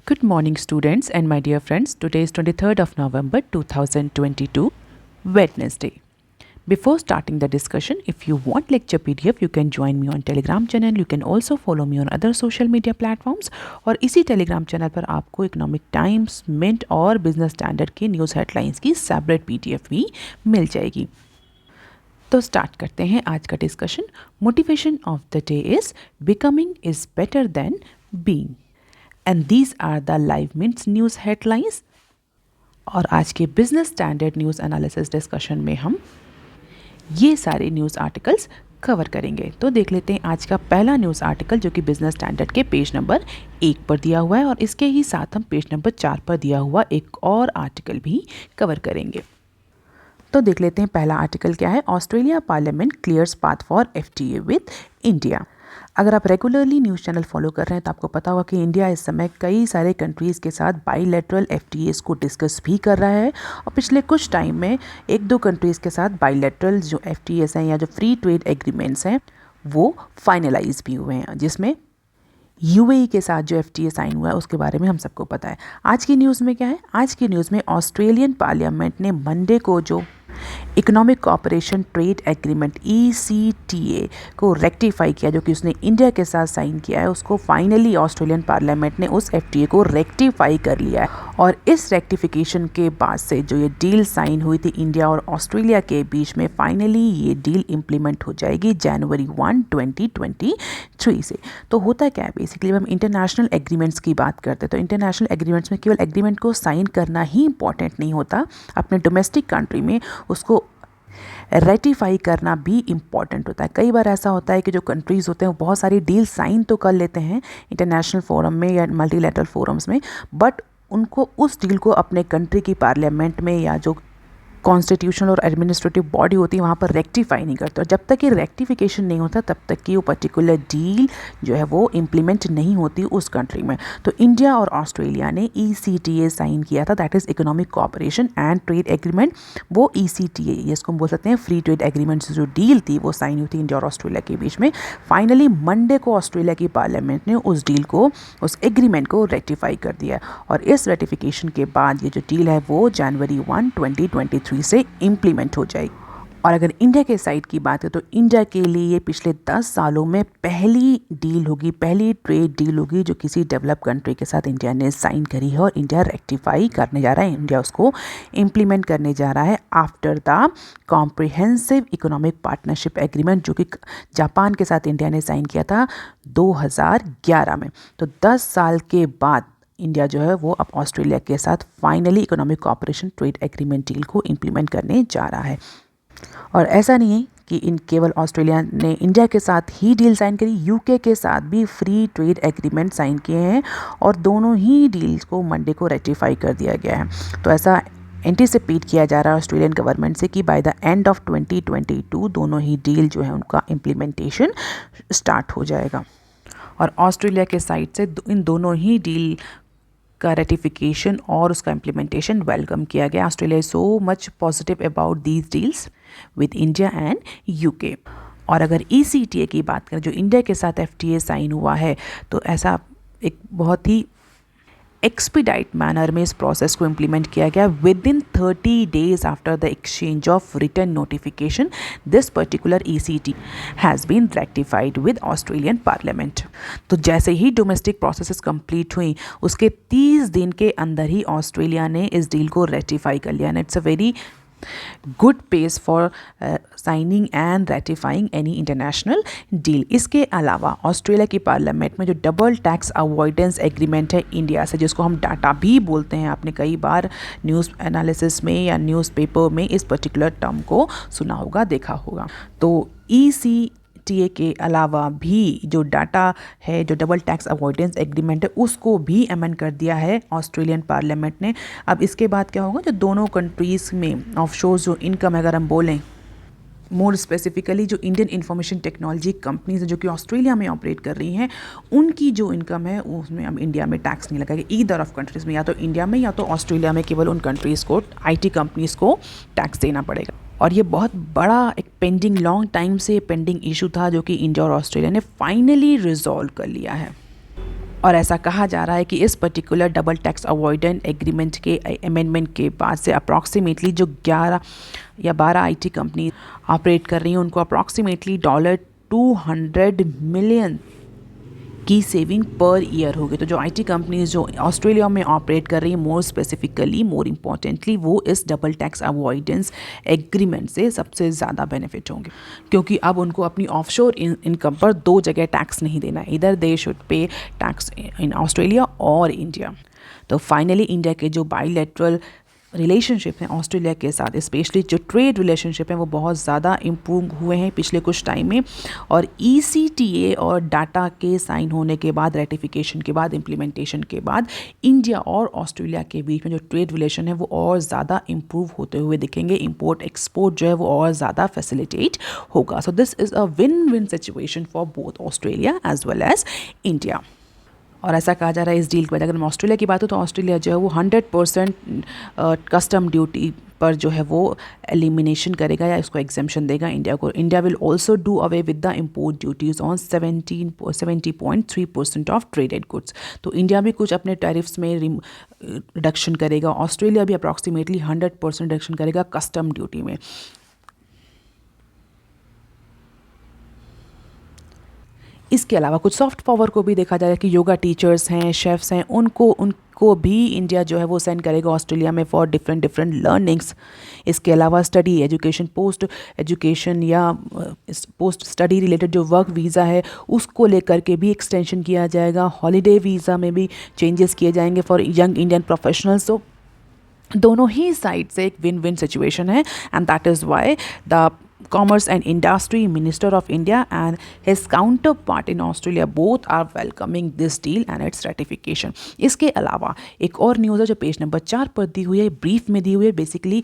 Good morning, students and my dear friends. Today is 23rd of November 2022, Wednesday. Before starting the discussion, if you want lecture PDF, you can join me on Telegram channel. You can also follow me on other social media platforms. और इसी Telegram channel पर आपको economic times, mint और business standard की news headlines की separate PDF भी मिल जाएगी। तो स्टार्ट करते हैं आज का discussion. Motivation of the day is becoming is better than being. And these are the live minutes news headlines. और आज के Business Standard news analysis discussion में हम ये सारे न्यूज़ आर्टिकल्स कवर करेंगे। तो देख लेते हैं आज का पहला न्यूज़ आर्टिकल जो कि बिजनेस स्टैंडर्ड के पेज नंबर 1 पर दिया हुआ है, और इसके ही साथ हम पेज नंबर 4 पर दिया हुआ एक और आर्टिकल भी कवर करेंगे। तो देख लेते हैं पहला आर्टिकल क्या है। Australia parliament clears path for FTA with India. अगर आप रेगुलरली न्यूज़ चैनल फॉलो कर रहे हैं तो आपको पता होगा कि इंडिया इस समय कई सारे कंट्रीज़ के साथ बाईलैटरल FTAs को डिस्कस भी कर रहा है, और पिछले कुछ टाइम में एक दो कंट्रीज़ के साथ बाईलैटरल जो FTAs हैं या जो फ्री ट्रेड एग्रीमेंट्स हैं वो फाइनलाइज भी हुए हैं, जिसमें UAE के साथ जो FTA साइन हुआ है उसके बारे में हम सबको पता है। आज की न्यूज़ में क्या है, आज की न्यूज़ में ऑस्ट्रेलियन पार्लियामेंट ने मंडे को जो economic cooperation trade agreement ECTA को रेक्टिफाई किया, जो कि उसने इंडिया के साथ साइन किया है, उसको फाइनली ऑस्ट्रेलियन पार्लियामेंट ने उस FTA को रेक्टिफाई कर लिया है। और इस रेक्टिफिकेशन के बाद से जो ये डील साइन हुई थी इंडिया और ऑस्ट्रेलिया के बीच में, फाइनली ये डील इम्प्लीमेंट हो जाएगी जनवरी 1, 2023 से। तो होता क्या है, बेसिकली हम इंटरनेशनल एग्रीमेंट्स की बात करते हैं तो इंटरनेशनल एग्रीमेंट्स में केवल एग्रीमेंट को साइन करना ही इंपॉर्टेंट नहीं होता, अपने डोमेस्टिक कंट्री में उसको रेटिफाई करना भी इम्पॉर्टेंट होता है। कई बार ऐसा होता है कि जो कंट्रीज़ होते हैं वो बहुत सारी डील साइन तो कर लेते हैं इंटरनेशनल फोरम में या मल्टीलैटरल फोरम्स में, बट उनको उस डील को अपने कंट्री की पार्लियामेंट में या जो कॉन्स्टिट्यूशनल और एडमिनिस्ट्रेटिव बॉडी होती है वहाँ पर रेक्टिफाई नहीं करते, और जब तक ये रेक्टिफिकेशन नहीं होता तब तक कि वो पर्टिकुलर डील जो है वो इम्प्लीमेंट नहीं होती उस कंट्री में। तो इंडिया और ऑस्ट्रेलिया ने ECTA साइन किया था, that is economic cooperation and trade agreement. वो ECTA इसको हम बोल सकते हैं फ्री ट्रेड एग्रीमेंट, जो डील थी वो साइन हुई थी इंडिया और ऑस्ट्रेलिया के बीच में। फाइनली मंडे को ऑस्ट्रेलिया की पार्लियामेंट ने उस डील को, उस एग्रीमेंट को रेक्टिफाई कर दिया, और इस रेटिफिकेशन के बाद ये जो डील है वो जनवरी 1, 2023 से इम्प्लीमेंट हो जाएगी। और अगर इंडिया के साइड की बात है तो इंडिया के लिए ये पिछले 10 सालों में पहली डील होगी, पहली ट्रेड डील होगी जो किसी डेवलप कंट्री के साथ इंडिया ने साइन करी है, और इंडिया रेक्टिफाई करने जा रहा है, इंडिया उसको इम्प्लीमेंट करने जा रहा है after the comprehensive economic partnership agreement, जो कि जापान के साथ इंडिया ने साइन किया था 2011 में। तो 10 साल के बाद इंडिया जो है वो अब ऑस्ट्रेलिया के साथ finally economic cooperation trade agreement deal को इम्प्लीमेंट करने जा रहा है। और ऐसा नहीं है कि इन केवल ऑस्ट्रेलिया ने इंडिया के साथ ही डील साइन करी, UK के साथ भी फ्री ट्रेड एग्रीमेंट साइन किए हैं, और दोनों ही डील्स को मंडे को रेटिफाई कर दिया गया है। तो ऐसा एंटिसिपेट किया जा रहा है ऑस्ट्रेलियन गवर्नमेंट से कि बाय द एंड ऑफ 2022 दोनों ही डील जो है उनका इम्प्लीमेंटेशन स्टार्ट हो जाएगा। और ऑस्ट्रेलिया के साइड से इन दोनों ही डील का रेटिफिकेशन और उसका इम्प्लीमेंटेशन वेलकम किया गया। Australia is so much positive about these deals with India and UK। और अगर ECTA की बात करें, जो इंडिया के साथ FTA साइन हुआ है, तो ऐसा एक बहुत ही एक्सपीडाइट मैनर में इस प्रोसेस को इम्प्लीमेंट किया गया within 30 days after the exchange of written notification. This particular ECTA has been rectified with Australian parliament. तो जैसे ही डोमेस्टिक प्रोसेसेस कंप्लीट हुई उसके 30 दिन के अंदर ही ऑस्ट्रेलिया ने इस डील को रेटिफाई कर लिया, and it's a very good pace for signing and ratifying any international deal. इसके अलावा ऑस्ट्रेलिया की पार्लियामेंट में जो डबल टैक्स अवॉइडेंस एग्रीमेंट है इंडिया से, जिसको हम डाटा भी बोलते हैं, आपने कई बार न्यूज़ एनालिसिस में या न्यूज़पेपर में इस पर्टिकुलर टर्म को सुना होगा, देखा होगा। तो ECTA के अलावा भी जो डाटा है, जो डबल टैक्स अवॉइडेंस एग्रीमेंट है, उसको भी अमेंड कर दिया है ऑस्ट्रेलियन पार्लियामेंट ने। अब इसके बाद क्या होगा, जो दोनों कंट्रीज़ में ऑफशोर जो इनकम अगर हम बोलें, मोर स्पेसिफिकली जो इंडियन इंफॉर्मेशन टेक्नोलॉजी कंपनीज जो कि ऑस्ट्रेलिया में ऑपरेट कर रही हैं, उनकी जो इनकम है उसमें अब इंडिया में टैक्स नहीं लगेगा। ईदर ऑफ कंट्रीज़ में, या तो इंडिया में या तो ऑस्ट्रेलिया में, केवल उन कंट्रीज़ को, IT कंपनीज़ को टैक्स देना पड़ेगा। और ये बहुत बड़ा एक पेंडिंग, लॉन्ग टाइम से पेंडिंग इशू था जो कि इंडिया और ऑस्ट्रेलिया ने फाइनली रिजॉल्व कर लिया है। और ऐसा कहा जा रहा है कि इस particular double tax avoidant agreement के अमेंडमेंट के बाद से अप्रॉक्सीमेटली जो 11 या 12 आईटी कंपनी ऑपरेट कर रही हैं उनको अप्रॉक्सीमेटली $200 मिलियन की सेविंग पर ईयर होगी। तो जो आईटी कंपनीज जो ऑस्ट्रेलिया में ऑपरेट कर रही हैं, मोर स्पेसिफिकली मोर इम्पॉर्टेंटली, वो इस डबल टैक्स अवॉइडेंस एग्रीमेंट से सबसे ज़्यादा बेनिफिट होंगे, क्योंकि अब उनको अपनी ऑफशोर इनकम पर 2 जगह टैक्स नहीं देना है। इधर they should pay tax in Australia और इंडिया। तो फाइनली इंडिया के जो बायलैटरल रिलेशनशिप हैं ऑस्ट्रेलिया के साथ, स्पेशली जो ट्रेड रिलेशनशिप हैं, वो बहुत ज़्यादा इम्प्रूव हुए हैं पिछले कुछ टाइम में। और ECTA और डाटा के साइन होने के बाद, रेटिफिकेशन के बाद, इम्प्लीमेंटेशन के बाद इंडिया और ऑस्ट्रेलिया के बीच में जो ट्रेड रिलेशन है वो और ज़्यादा इम्प्रूव होते हुए दिखेंगे। इंपोर्ट एक्सपोर्ट जो है वो और ज़्यादा फैसिलिटेट होगा। So this is a win win situation for both Australia as well as India. और ऐसा कहा जा रहा है इस डील के बाद, अगर मैं ऑस्ट्रेलिया की बात हो तो ऑस्ट्रेलिया जो है वो 100% कस्टम ड्यूटी पर जो है वो एलिमिनेशन करेगा या इसको एग्जेम्पशन देगा इंडिया को। India will also do away with the import duties on 70.3% of traded goods. तो इंडिया भी कुछ अपने टैरिफ्स में रिडक्शन करेगा, ऑस्ट्रेलिया भी अप्रॉक्सीमेटली 100% रिडक्शन करेगा कस्टम ड्यूटी में। इसके अलावा कुछ सॉफ्ट पावर को भी देखा जा रहा है कि योगा टीचर्स हैं, शेफ्स हैं, उनको भी इंडिया जो है वो सेंड करेगा ऑस्ट्रेलिया में फॉर डिफरेंट लर्निंग्स। इसके अलावा स्टडी एजुकेशन, पोस्ट एजुकेशन या पोस्ट स्टडी रिलेटेड जो वर्क वीज़ा है उसको लेकर के भी एक्सटेंशन किया जाएगा। हॉलीडे वीज़ा में भी चेंजेस किए जाएंगे फॉर यंग इंडियन प्रोफेशनल्स। तो दोनों ही साइड से एक विन विन सिचुएशन है, and that is why the Commerce and Industry Minister of India and his counterpart in Australia both are welcoming this deal and its ratification. इसके अलावा एक और news है जो पेज नंबर 4 पर दी हुई है, ब्रीफ में दी हुई है। बेसिकली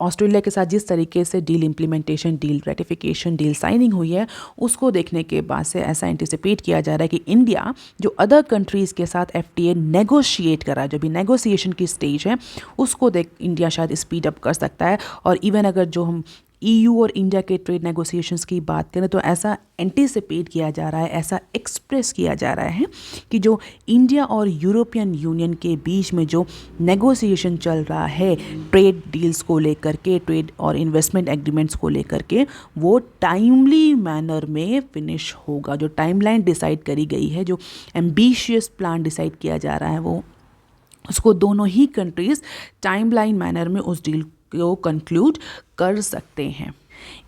ऑस्ट्रेलिया के साथ जिस तरीके से deal implementation, deal ratification, deal signing हुई है, उसको देखने के बाद से ऐसा एंटिसिपेट किया जा रहा है कि इंडिया जो अदर कंट्रीज़ के साथ FTA नेगोशिएट कर रहा है, जो भी नेगोशिएशन की स्टेज है, उसको देख इंडिया शायद स्पीड अप कर सकता है। और इवन अगर जो हम EU और इंडिया के ट्रेड नेगोशिएशंस की बात करें तो ऐसा एंटिसिपेट किया जा रहा है, ऐसा एक्सप्रेस किया जा रहा है कि जो इंडिया और यूरोपियन यूनियन के बीच में जो नेगोशिएशन चल रहा है ट्रेड डील्स को लेकर के, ट्रेड और इन्वेस्टमेंट एग्रीमेंट्स को लेकर के, वो टाइमली मैनर में फिनिश होगा। जो टाइमलाइन डिसाइड करी गई है, जो एम्बिशियस प्लान डिसाइड किया जा रहा है, वो उसको दोनों ही कंट्रीज़ टाइमलाइन मैनर में उस डील को कंक्लूड कर सकते हैं।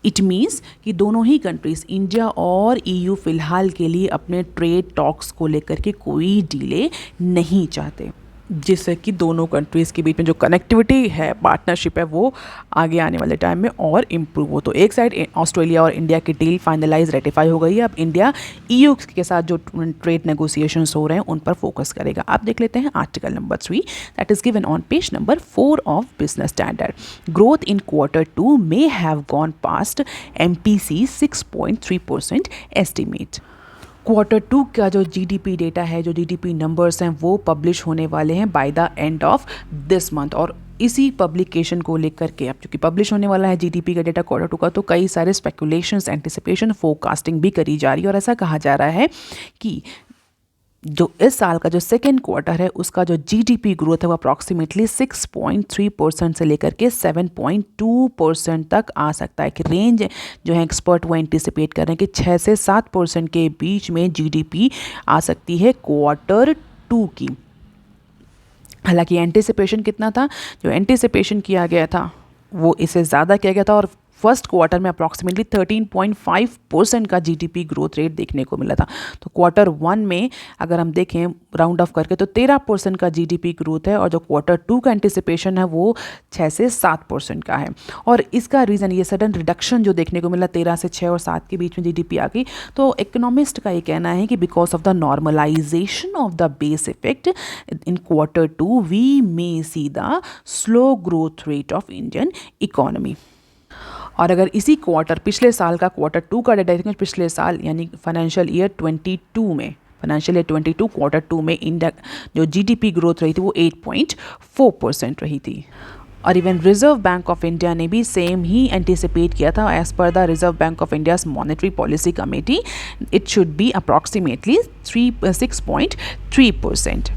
इट मीन्स कि दोनों ही कंट्रीज़, इंडिया और EU, फ़िलहाल के लिए अपने ट्रेड टॉक्स को लेकर के कोई डिले नहीं चाहते, जिससे कि दोनों कंट्रीज़ के बीच में जो कनेक्टिविटी है, पार्टनरशिप है, वो आगे आने वाले टाइम में और इम्प्रूव हो। तो एक साइड ऑस्ट्रेलिया और इंडिया की डील फाइनलाइज, रेटिफाई हो गई है। अब इंडिया EU के साथ जो ट्रेड नेगोशिएशंस हो रहे हैं उन पर फोकस करेगा। आप देख लेते हैं article number 3 that is given on page number 4 of Business standard. Growth in Q2 may have gone past MPC 6.3% estimate. Q2 का जो GDP डेटा है, जो GDP नंबर्स हैं, वो पब्लिश होने वाले हैं by the end of this month. और इसी पब्लिकेशन को लेकर के, अब चूँकि पब्लिश होने वाला है GDP का डेटा Q2 का, तो कई सारे स्पेकुलेशंस, एंटिसिपेशन, फोरकास्टिंग भी करी जा रही है। और ऐसा कहा जा रहा है कि जो इस साल का जो सेकेंड क्वार्टर है उसका जो GDP ग्रोथ है वो अप्रॉक्सीमेटली 6.3% से लेकर के 7.2% तक आ सकता है। कि रेंज जो है एक्सपर्ट वो एंटिसिपेट कर रहे हैं कि 6 से 7% के बीच में GDP आ सकती है Q2 की। हालांकि एंटिसिपेशन कितना था, जो एंटिसिपेशन किया गया था वो इससे ज़्यादा किया गया था, और फर्स्ट क्वार्टर में अप्रॉक्सीमेटली 13.5% का GDP ग्रोथ रेट देखने को मिला था। तो Q1 में अगर हम देखें राउंड ऑफ करके तो 13% का GDP ग्रोथ है, और जो Q2 का एंटिसिपेशन है वो 6 से 7% का है। और इसका रीज़न ये सडन रिडक्शन जो देखने को मिला, 13 से 6 और 7 के बीच में GDP आ गई, तो इकोनॉमिस्ट का ये कहना है कि because of the normalisation of the base effect in Q2 we may see the slow growth rate of Indian economy. और अगर इसी क्वार्टर, पिछले साल का Q2 का डेटा देखें, पिछले साल यानी फाइनेंशियल ईयर 22 में, फाइनेंशियल ईयर 22 Q2 में इंडिया जो GDP ग्रोथ रही थी वो 8.4% रही थी। और even Reserve Bank of India ने भी सेम ही एंटिसिपेट किया था। As per the Reserve Bank of India's monetary policy committee it should be approximately 6.3%,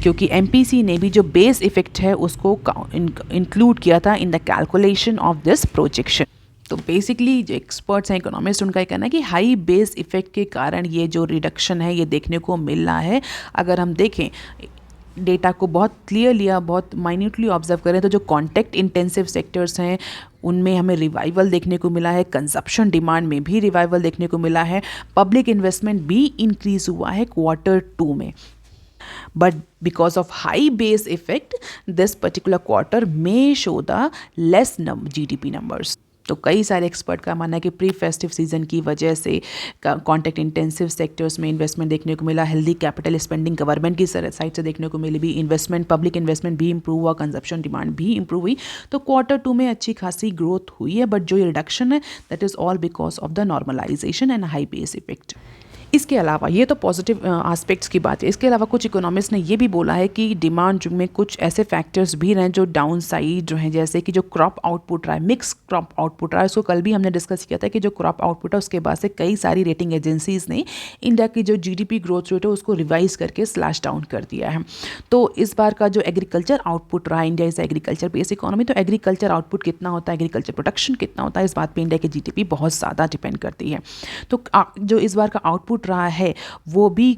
क्योंकि एमपीसी ने भी जो बेस इफेक्ट है उसको इंक्लूड किया था in the calculation of this projection. तो बेसिकली जो एक्सपर्ट्स हैं इकोनॉमिस्ट उनका कहना है कि हाई बेस इफेक्ट के कारण ये जो रिडक्शन है ये देखने को मिल रहा है। अगर हम देखें डेटा को बहुत क्लियरली या बहुत माइन्यूटली ऑब्जर्व करें तो जो कॉन्टैक्ट इंटेंसिव सेक्टर्स हैं उनमें हमें रिवाइवल देखने को मिला है, कंजप्शन डिमांड में भी रिवाइवल देखने को मिला है, पब्लिक इन्वेस्टमेंट भी इंक्रीज हुआ है Q2 में। But because of high base effect, this particular quarter may show the less GDP numbers. तो कई सारे एक्सपर्ट का मानना है कि प्री फेस्टिव सीजन की वजह से कॉन्टैक्ट इंटेंसिव सेक्टर्स में इन्वेस्टमेंट देखने को मिला, हेल्दी कैपिटल स्पेंडिंग गवर्नमेंट की साइड से देखने को मिली, भी इन्वेस्टमेंट पब्लिक इन्वेस्टमेंट भी इंप्रूव हुआ, कंजप्शन डिमांड भी इंप्रूव हुई। तो Q2 में अच्छी खासी ग्रोथ हुई है, बट जो ये रिडक्शन है that is all because of the normalisation and high base effect. इसके अलावा ये तो पॉजिटिव एस्पेक्ट्स की बात है। इसके अलावा कुछ इकोनॉमिस्ट ने ये भी बोला है कि डिमांड में कुछ ऐसे फैक्टर्स भी रहे जो डाउन साइड जो हैं, जैसे कि जो क्रॉप आउटपुट रहा है, मिक्स क्रॉप आउटपुट रहा है। उसको कल भी हमने डिस्कस किया था कि जो क्रॉप आउटपुट है उसके बाद से कई सारी रेटिंग एजेंसीज ने इंडिया की जो जीडीपी ग्रोथ रेट है उसको रिवाइज करके स्लैश डाउन कर दिया है। तो इस बार का जो एग्रीकल्चर आउटपुट रहा, India is agriculture based economy, तो एग्रीकल्चर आउटपुट कितना होता है, एग्रीकल्चर प्रोडक्शन कितना होता है, इस बात पर इंडिया की जीडीपी बहुत ज़्यादा डिपेंड करती है। तो जो इस बार का आउटपुट रहा है वो भी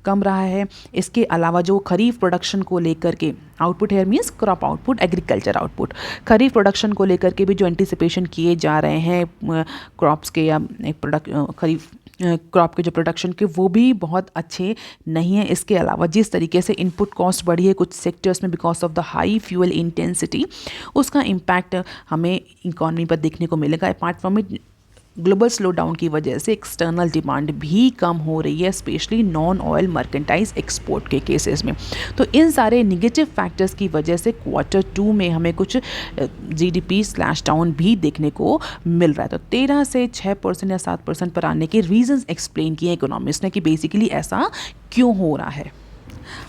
कम रहा है। इसके अलावा जो खरीफ प्रोडक्शन को लेकर के आउटपुट है, means crop output, agriculture output, kharif production को लेकर के भी जो एंटिसिपेशन किए जा रहे हैं क्रॉप्स के या खरीफ क्रॉप के जो प्रोडक्शन के, वो भी बहुत अच्छे नहीं है। इसके अलावा जिस तरीके से इनपुट कॉस्ट बढ़ी है कुछ सेक्टर्स में because of the high fuel intensity, उसका इम्पैक्ट हमें इकॉनमी पर देखने को मिलेगा। Apart from it global slow down की वजह से एक्सटर्नल डिमांड भी कम हो रही है, specially non oil merchandise export के केसेस में। तो इन सारे निगेटिव फैक्टर्स की वजह से Q2 में हमें कुछ जीडीपी स्लैश डाउन भी देखने को मिल रहा है। तो 13 से 6% या 7% पर आने के रीजंस एक्सप्लेन किए इकोनॉमिस्ट ने कि बेसिकली ऐसा क्यों हो रहा है।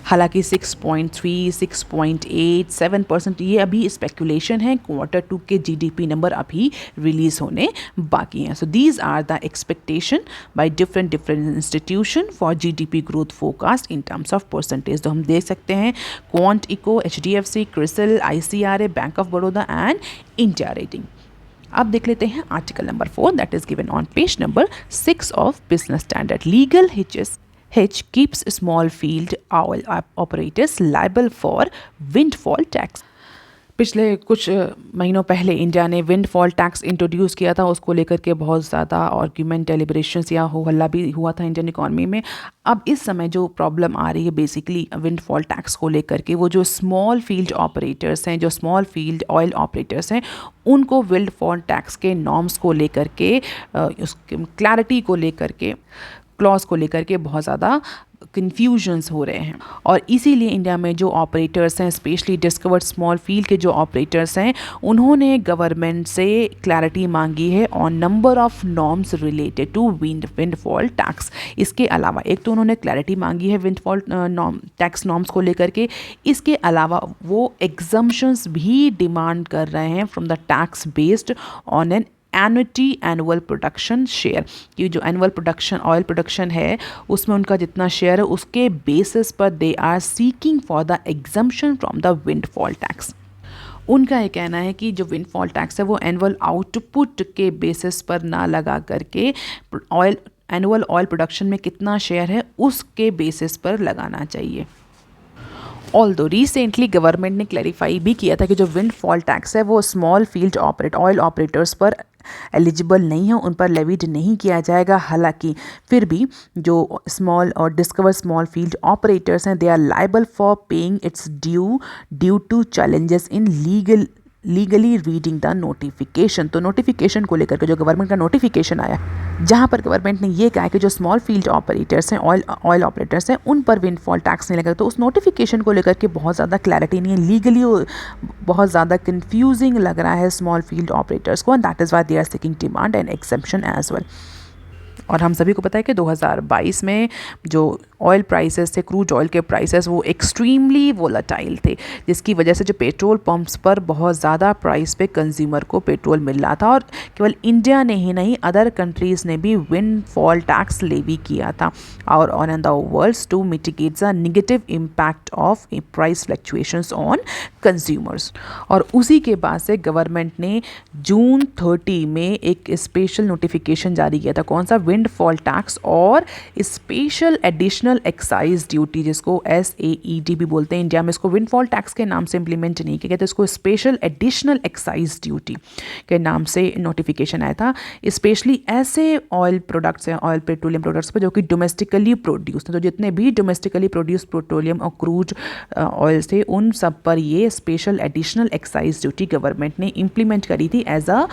हालांकि 6.3, 6.8, 7% ये अभी स्पेकुलेशन है, Q2 के जीडीपी नंबर अभी रिलीज होने बाकी हैं। So these are the expectation by different institution for GDP growth forecast in terms of percentage. तो हम देख सकते हैं Quant Eco, HDFC, CRISIL, ICRA, Bank of Baroda and India rating. अब देख लेते हैं article number 4 that is given on page number 6 of Business Standard. Legal hitch keeps small field oil operators liable for windfall tax। पिछले कुछ महीनों पहले India ने windfall tax introduce किया था, उसको लेकर के बहुत ज़्यादा आर्ग्यूमेंट, डेलिब्रेशंस या हो हल्ला भी हुआ था इंडियन इकॉनमी में। अब इस समय जो प्रॉब्लम आ रही है बेसिकली विंडफॉल टैक्स को लेकर के, वो जो स्मॉल फील्ड ऑपरेटर्स हैं, जो स्मॉल फील्ड ऑयल ऑपरेटर्स हैं, उनको विंडफॉल टैक्स के नॉर्म्स को लेकर के, उस क्लैरिटी को लेकर के, क्लॉज को लेकर के बहुत ज़्यादा कन्फ्यूजन्स हो रहे हैं। और इसीलिए इंडिया में जो ऑपरेटर्स हैं, स्पेशली डिस्कवर्ड स्मॉल फील्ड के जो ऑपरेटर्स हैं, उन्होंने गवर्नमेंट से क्लैरिटी मांगी है on number of norms related to windfall tax. इसके अलावा एक तो उन्होंने क्लैरिटी मांगी है विंडफॉल टैक्स नॉर्म्स को लेकर के, इसके अलावा वो एग्जम्पशंस भी डिमांड कर रहे हैं from the tax based on an annual production share, कि जो एनुअल प्रोडक्शन ऑयल प्रोडक्शन है उसमें उनका जितना शेयर है उसके बेसिस पर they are seeking for the exemption from the windfall tax. उनका ये कहना है कि जो विंडफॉल टैक्स है वो एनुअल आउटपुट के बेसिस पर ना लगा करके एनुअल ऑयल प्रोडक्शन में कितना शेयर है उसके बेसिस पर लगाना चाहिए। ऑल्दो रिसेंटली गवर्नमेंट ने क्लैरिफाई भी किया था कि जो विंडफॉल टैक्स है वो स्मॉल फील्ड ऑयल ऑपरेटर्स पर एलिजिबल नहीं है, उन पर लेविड नहीं किया जाएगा। हालांकि फिर भी जो स्मॉल और डिस्कवर स्मॉल फील्ड ऑपरेटर्स हैं, they are liable for paying its due to challenges in legally reading the notification. तो नोटिफिकेशन को लेकर के जो गवर्नमेंट का नोटिफिकेशन आया, जहां पर गवर्नमेंट ने ये कहा कि जो स्मॉल फील्ड ऑपरेटर्स हैं, ऑयल ऑपरेटर्स हैं, उन पर विंडफॉल टैक्स नहीं लगेगा। तो उस नोटिफिकेशन को लेकर के बहुत ज़्यादा क्लैरिटी नहीं है, लीगली बहुत ज़्यादा कन्फ्यूजिंग लग रहा है स्मॉल फील्ड ऑपरेटर्स को, and that is why they are seeking demand and exception as well. और हम सभी को पता है कि 2022 में जो ऑयल प्राइसेस थे, क्रूड ऑयल के प्राइसेस वो एक्सट्रीमली वोलाटाइल थे, जिसकी वजह से जो पेट्रोल पंप्स पर बहुत ज़्यादा प्राइस पे कंज्यूमर को पेट्रोल मिल रहा था। और केवल इंडिया ने ही नहीं, अदर कंट्रीज़ ने भी विंडफॉल टैक्स लेवी किया था और on the world to mitigate the negative impact of price fluctuations on consumers. और उसी के बाद से गवर्नमेंट ने जून 30 में एक स्पेशल नोटिफिकेशन जारी किया था। कौन सा? विंडफॉल टैक्स और स्पेशल एडिशनल एक्साइज ड्यूटी, जिसको SAED भी बोलते हैं। इंडिया में इसको विंडफॉल टैक्स के नाम से इंप्लीमेंट नहीं किया गया, तो इसको स्पेशल एडिशनल एक्साइज ड्यूटी के नाम से नोटिफिकेशन आया था। स्पेशली ऐसे ऑयल प्रोडक्ट्स हैं, ऑयल पेट्रोलियम प्रोडक्ट्स पर जो कि डोमेस्टिकली प्रोड्यूस थे, तो जितने भी डोमेस्टिकली प्रोड्यूस पेट्रोलियम और क्रूड ऑयल थे उन सब पर ये special additional excise duty government ने इंप्लीमेंट करी थी as a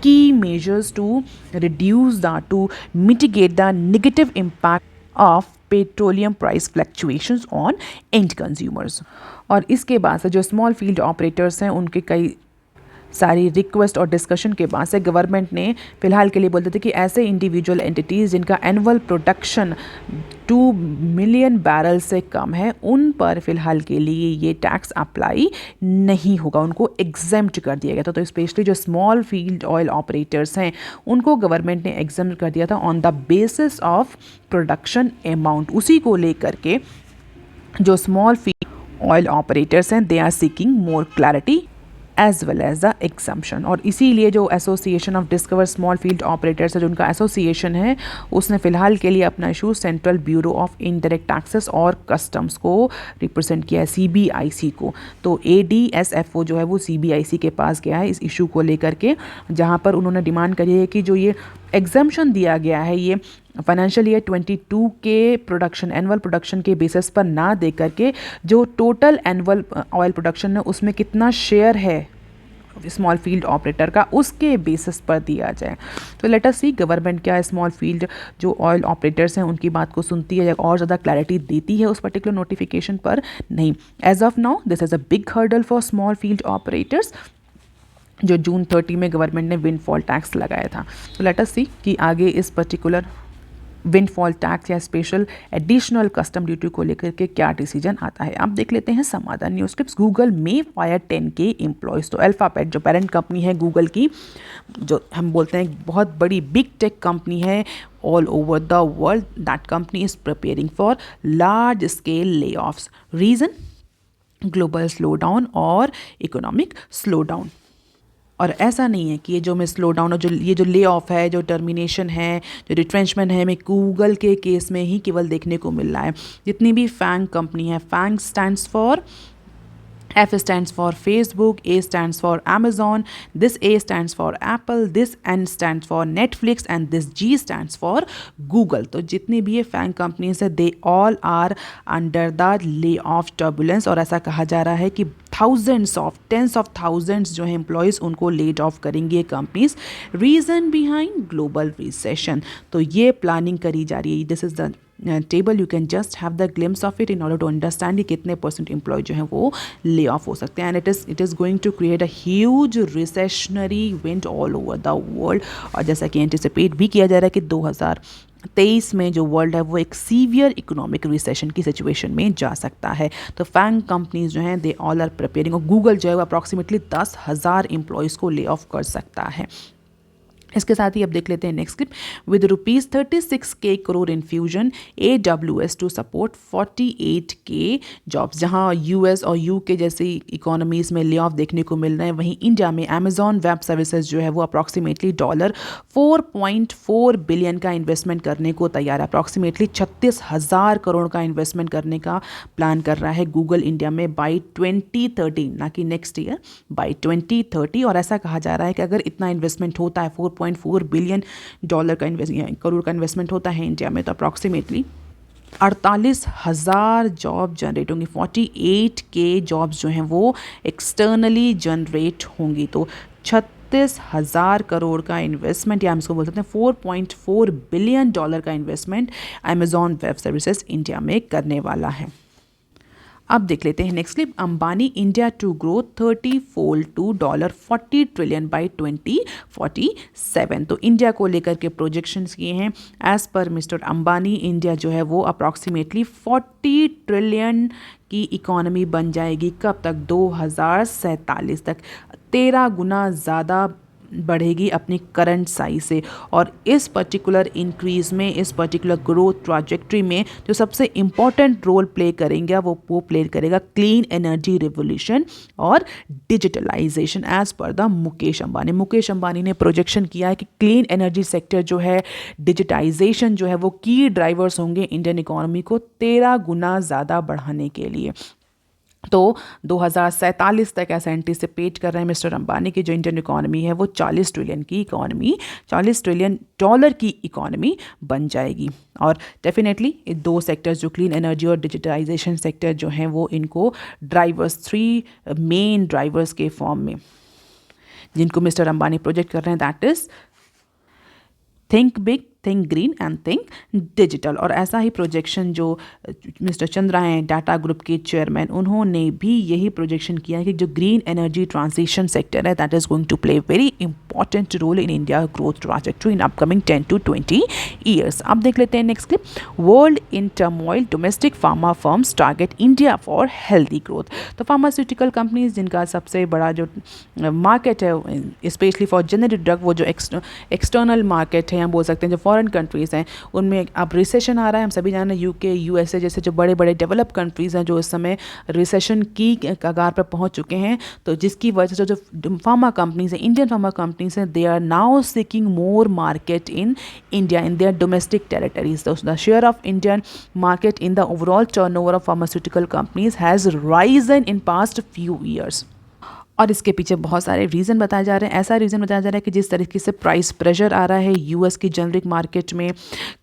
key measures to reduce to mitigate the negative impact of petroleum price fluctuations on end consumers। और इसके बाद से जो स्मॉल फील्ड ऑपरेटर्स हैं उनके कई सारी रिक्वेस्ट और डिस्कशन के बाद से गवर्नमेंट ने फ़िलहाल के लिए बोलते थे कि ऐसे इंडिविजुअल एंटिटीज़ जिनका एनुअल प्रोडक्शन 2 मिलियन बैरल से कम है, उन पर फ़िलहाल के लिए ये टैक्स अप्लाई नहीं होगा, उनको एग्जेम्प्ट कर दिया गया था। तो स्पेशली जो स्मॉल फील्ड ऑयल ऑपरेटर्स हैं उनको गवर्नमेंट ने एग्जेम्प्ट कर दिया था on the basis of production amount. उसी को लेकर के जो स्मॉल फील्ड ऑयल ऑपरेटर्स हैं they are seeking more clarity as well as the exemption. और इसीलिए जो association of discover small field operators है, जो उनका एसोसिएशन है, उसने फ़िलहाल के लिए अपना issue central bureau of indirect taxes और कस्टम्स को रिप्रेजेंट किया है, CBIC को। तो ADSFO जो है वो CBIC के पास गया है इस इशू को लेकर के, जहाँ पर उन्होंने डिमांड करी है कि जो ये एग्जम्पशन दिया गया है ये फाइनेंशियल ईयर 22 के प्रोडक्शन, एनुअल प्रोडक्शन के बेसिस पर ना दे करके जो टोटल एनुअल ऑयल प्रोडक्शन है उसमें कितना शेयर है स्मॉल फील्ड ऑपरेटर का, उसके बेसिस पर दिया जाए। तो लेट अस सी गवर्नमेंट क्या स्मॉल फील्ड जो ऑयल ऑपरेटर्स हैं उनकी बात को सुनती है या और ज़्यादा क्लैरिटी देती है उस पर्टिकुलर नोटिफिकेशन पर। नहीं, as of now this is a big hurdle for small field operators जो जून 30 में गवर्नमेंट ने विंडफॉल टैक्स लगाया था। तो लेट अस सी कि आगे इस पर्टिकुलर विंडफॉल टैक्स या स्पेशल एडिशनल कस्टम ड्यूटी को लेकर के क्या डिसीजन आता है। आप देख लेते हैं some other news clips. Google में फायर 10K एम्प्लॉयज़। तो अल्फ़ाबेट जो पेरेंट कंपनी है गूगल की, जो हम बोलते हैं बहुत बड़ी बिग टेक कंपनी है all over the world, that company is preparing for large scale layoffs. Reason? Global slowdown और इकोनॉमिक स्लो डाउन। और ऐसा नहीं है कि ये जो मैं स्लो डाउन और जो ये जो ले ऑफ है, जो टर्मिनेशन है, जो रिट्रेंचमेंट है, हमें गूगल के केस में ही केवल देखने को मिल रहा है। जितनी भी फैंग कंपनी है, FAANG stands for, F stands for Facebook, A stands for Amazon, this A stands for Apple, this N stands for Netflix and this G stands for Google। तो जितनी भी ये फैंग कंपनीज है they all are under the layoff turbulence. और ऐसा कहा जा रहा है कि टेंस ऑफ थाउजेंड्स जो है एम्प्लॉयज़ उनको लेड ऑफ करेंगी ये companies. Reason behind global recession. तो ये प्लानिंग करी जा रही है। This is the table, you can just have the glimpse of it in order to understand कि कितने परसेंट एम्प्लॉय जो हैं वो ले ऑफ हो सकते हैं। And it is going to create a huge recessionary wind all over the world. और जैसा कि एंटिसिपेट भी किया जा रहा है कि 2023 में जो वर्ल्ड है वो एक सीवियर इकोनॉमिक रिसेशन की सिचुएशन में जा सकता है। तो फैंग कंपनीज जो हैं दे ऑल आर प्रिपेयरिंग। और गूगल जो है वो अप्रॉक्सीमेटली 10,000 एम्प्लॉयज़ को ले ऑफ कर सकता है। इसके साथ ही अब देख लेते हैं next clip. With ₹36K crore infusion AWS to support 48K jobs. जहां US और UK जैसी इकोनॉमीज़ में ले ऑफ देखने को मिल रहे हैं, वहीं इंडिया में अमेजॉन वेब सर्विसेज जो है वो अप्रॉक्सीमेटली $4.4 बिलियन का इन्वेस्टमेंट करने को तैयार है। अप्रॉक्सीमेटली 36,000 करोड़ का इन्वेस्टमेंट करने का प्लान कर रहा है गूगल इंडिया में बाई 2030, ना कि नेक्स्ट ईयर, बाई 2030। और ऐसा कहा जा रहा है कि अगर इतना इन्वेस्टमेंट होता है, $4.4 बिलियन करोड़ का इन्वेस्टमेंट होता है इंडिया में, तो अप्रॉक्सीमेटली 48,000 जॉब जनरेट होंगी। 48K जॉब्स जो हैं वो एक्सटर्नली जनरेट होंगी। तो 36,000 करोड़ का इन्वेस्टमेंट, या हम इसको बोल सकते हैं $4.4 बिलियन का investment Amazon Web Services India में करने वाला है। अब देख लेते हैं next clip. Ambani India to grow 30 fold to $40 trillion by 2047। तो इंडिया को लेकर के प्रोजेक्शंस किए हैं। As per mister Ambani India जो है वो अप्रॉक्सीमेटली 40 ट्रिलियन की इकोनॉमी बन जाएगी। कब तक? 2047 तक 13 गुना ज़्यादा बढ़ेगी अपनी करंट साइज से। और इस पर्टिकुलर इंक्रीज़ में, इस पर्टिकुलर ग्रोथ ट्रैजेक्टरी में जो सबसे इम्पॉर्टेंट रोल प्ले करेंगे वो प्ले करेगा क्लीन एनर्जी रिवोल्यूशन और digitalisation as per the Mukesh Ambani. Mukesh Ambani ने प्रोजेक्शन किया है कि क्लीन एनर्जी सेक्टर जो है, डिजिटाइजेशन जो है वो की ड्राइवर्स होंगे इंडियन इकोनॉमी को 13 गुना ज़्यादा बढ़ाने के लिए। तो 2047 तक ऐसा एंटिसिपेट कर रहे हैं मिस्टर अंबानी की जो इंडियन इकोनॉमी है वो 40 ट्रिलियन की इकोनॉमी, $40 ट्रिलियन की इकोनॉमी बन जाएगी। और डेफिनेटली ये दो सेक्टर्स जो क्लीन एनर्जी और डिजिटलाइजेशन सेक्टर जो हैं वो इनको ड्राइवर्स, 3 मेन ड्राइवर्स के फॉर्म में जिनको मिस्टर अंबानी प्रोजेक्ट कर रहे हैं, that is think big, think green and think digital. और ऐसा ही प्रोजेक्शन जो मिस्टर चंद्रा हैं, डाटा ग्रुप के चेयरमैन, उन्होंने भी यही प्रोजेक्शन किया है कि जो ग्रीन एनर्जी ट्रांजिशन सेक्टर है that is going to play very important role in India growth trajectory in upcoming 10 to 20 years. अब देख लेते हैं next clip. World in turmoil, domestic pharma firms target India for healthy growth. तो pharmaceutical companies जिनका सबसे बड़ा जो market है स्पेशली फॉर जेनेरिक ड्रग, वो जो एक्सटर्नल मार्केट है, हम बोल सकते हैं जो फॉरेन कंट्रीज़ हैं, उनमें अब रिसेशन आ रहा है। हम सभी जान रहे हैं यूके, यूएसए जैसे जो बड़े बड़े डेवलप कंट्रीज़ हैं जो इस समय रिसेशन की कगार पर पहुंच चुके हैं। तो जिसकी वजह से जो फार्मा कंपनीज़ हैं, इंडियन फार्मा कंपनीज़ हैं, they are now seeking more market in India in their domestic territories. तो the share of Indian market in the overall turnover of pharmaceutical companies has risen in past few years. और इसके पीछे बहुत सारे reason बताए जा रहे हैं। ऐसा रीज़न बताया जा रहा है कि जिस तरीके से प्राइस प्रेशर आ रहा है यूएस की जेनरिक मार्केट में,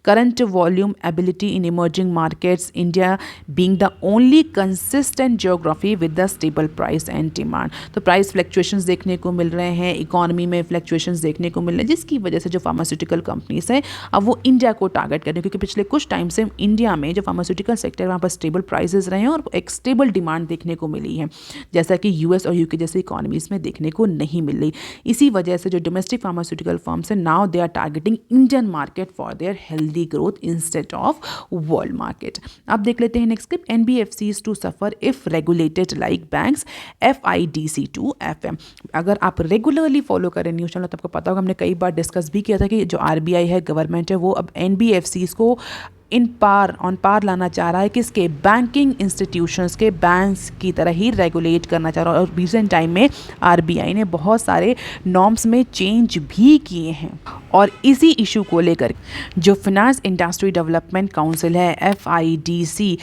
current volume ability in emerging markets, India being the only consistent geography with the stable price and demand. तो प्राइस फ्लक्चुएशंस देखने को मिल रहे हैं, इकोनॉमी में फ्लक्चुएशंस देखने को मिल रहे हैं, जिसकी वजह से जो फार्मास्यूटिकल कंपनीज हैं अब वो इंडिया को टारगेट कर रही हैं, क्योंकि पिछले कुछ टाइम से इंडिया में जो फार्मास्यूटिकल सेक्टर वहाँ पर स्टेबल प्राइसेस रहे हैं और एक स्टेबल डिमांड देखने को मिली है, जैसा कि यूएस और यूके जैसे इकोनॉमीज में देखने को नहीं मिल रही। इसी वजह से जो डोमेस्टिक फार्मास्यूटिकल फर्म्स हैं now they are targeting Indian market for their healthy growth instead of world market. अब देख लेते हैं next clip. NBFCs to suffer if regulated like banks, FIDC to FM. अगर आप रेगुलरली फॉलो करें news channel तो आपको पता होगा, हमने कई बार डिस्कस भी किया था कि जो आरबीआई है, गवर्नमेंट है, वो अब एनबीएफसीज को ऑन पार लाना चाह रहा है, किसके? बैंकिंग इंस्टीट्यूशंस के, बैंक्स की तरह ही रेगुलेट करना चाह रहा है। और रिसेंट टाइम में आरबीआई ने बहुत सारे नॉर्म्स में चेंज भी किए हैं। और इसी इशू को लेकर जो फिनेंस इंडस्ट्री डेवलपमेंट काउंसिल है एफआईडीसी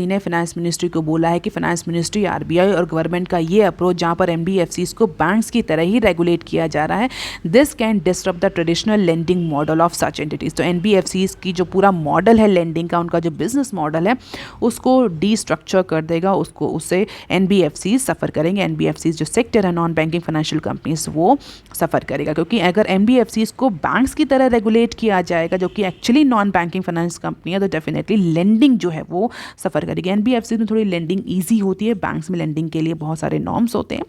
ने फिनेंस मिनिस्ट्री को बोला है कि फिनेंस मिनिस्ट्री, आरबीआई और गवर्नमेंट का ये अप्रोच जहाँ पर एनबीएफसीज को बैंक्स की तरह ही रेगुलेट किया जा रहा है, this can disturb the traditional lending model of such entities. तो एनबीएफसीज की जो पूरा मॉडल है लेंडिंग का, उनका जो बिजनेस मॉडल है उसको डीस्ट्रक्चर कर देगा, उससे एनबीएफसीज सफ़र करेंगे। एनबीएफसीज जो सेक्टर है, नॉन बैंकिंग फाइनेंशियल कंपनीज, वो सफ़र करेगा, क्योंकि अगर एनबीएफसीज को बैंक्स की तरह रेगुलेट किया जाएगा जो कि actually non banking finance company है, तो डेफिनेटली लेंडिंग जो है वो सफ़र करेगी। एनबीएफसी में थोड़ी लेंडिंग ईजी होती है, बैंक्स में लेंडिंग के लिए बहुत सारे नॉर्म्स होते हैं।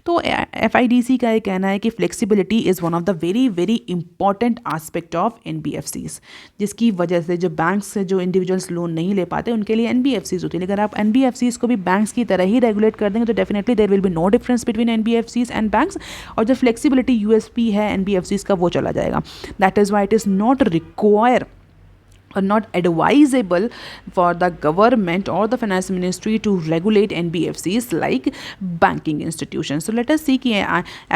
तो एफआईडीसी का ये कहना है कि flexibility is one of the very very important aspect of NBFCs, जिसकी वजह से जो बैंक्स से जो इंडिविजुअल्स लोन नहीं ले पाते उनके लिए एनबीएफसीज होती है। लेकिन अगर आप एनबीएफसीज को भी बैंक्स की तरह ही रेगुलेट कर देंगे तो definitely there will be no difference between NBFCs and banks, और जो फ्लेक्सिबिलिटी यूएसपी है एनबीएफसीज का वो चला जाएगा। That is why it is not required or not advisable for the government or the finance ministry to regulate NBFCs like banking institutions. So let us see कि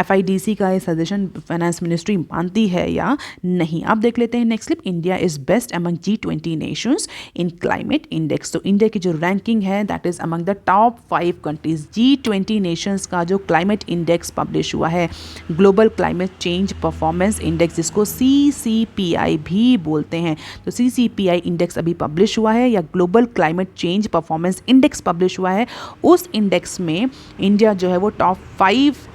FIDC का ये suggestion finance ministry मानती है या नहीं। अब देख लेते हैं next clip. India is best among G20 Nations in climate index. तो इंडिया की जो रैंकिंग है that is among the top 5 countries. G20 Nations का जो क्लाइमेट इंडेक्स पब्लिश हुआ है, global climate change performance index, जिसको CCPI भी बोलते हैं। तो CCPI इंडेक्स अभी पब्लिश हुआ है या global climate change performance index publish हुआ है। उस इंडेक्स में इंडिया जो है वो टॉप 5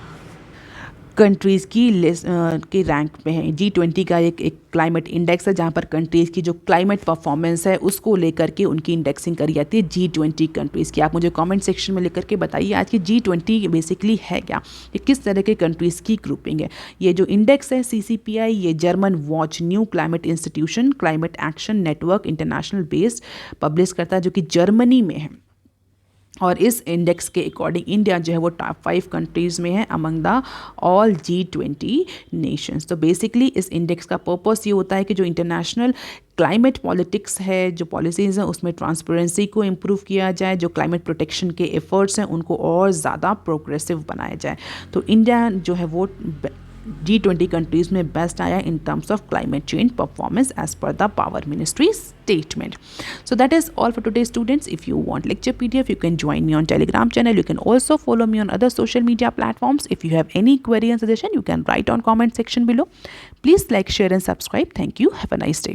कंट्रीज़ की लिस्ट के रैंक पे हैं। G20 का एक क्लाइमेट इंडेक्स है जहाँ पर कंट्रीज़ की जो क्लाइमेट परफॉर्मेंस है उसको लेकर के उनकी इंडेक्सिंग करी जाती है G20 कंट्रीज़ की। आप मुझे कमेंट सेक्शन में लिख करके बताइए आज की G20 बेसिकली है क्या, ये किस तरह के कंट्रीज़ की ग्रुपिंग है। ये जो इंडेक्स है CCPI, ये German watch new climate institution climate action network international based publish करता है, जो कि जर्मनी में है। और इस इंडेक्स के अकॉर्डिंग इंडिया जो है वो टॉप 5 कंट्रीज़ में है among the all G20 Nations. तो बेसिकली इस इंडेक्स का पर्पस ये होता है कि जो इंटरनेशनल क्लाइमेट पॉलिटिक्स है, जो पॉलिसीज़ हैं उसमें ट्रांसपेरेंसी को इम्प्रूव किया जाए, जो क्लाइमेट प्रोटेक्शन के एफर्ट्स हैं उनको और ज़्यादा प्रोग्रेसिव बनाया जाए। तो इंडिया जो है वो G20 कंट्रीज़ में बेस्ट आया in terms of climate change performance as per the Power Ministry statement. So that is all for today, students. If you want lecture PDF, you can join me on Telegram channel. You can also follow me on other social media platforms. If you have any query and suggestion, you can write on comment section below. Please like, share and subscribe. Thank you. Have a nice day.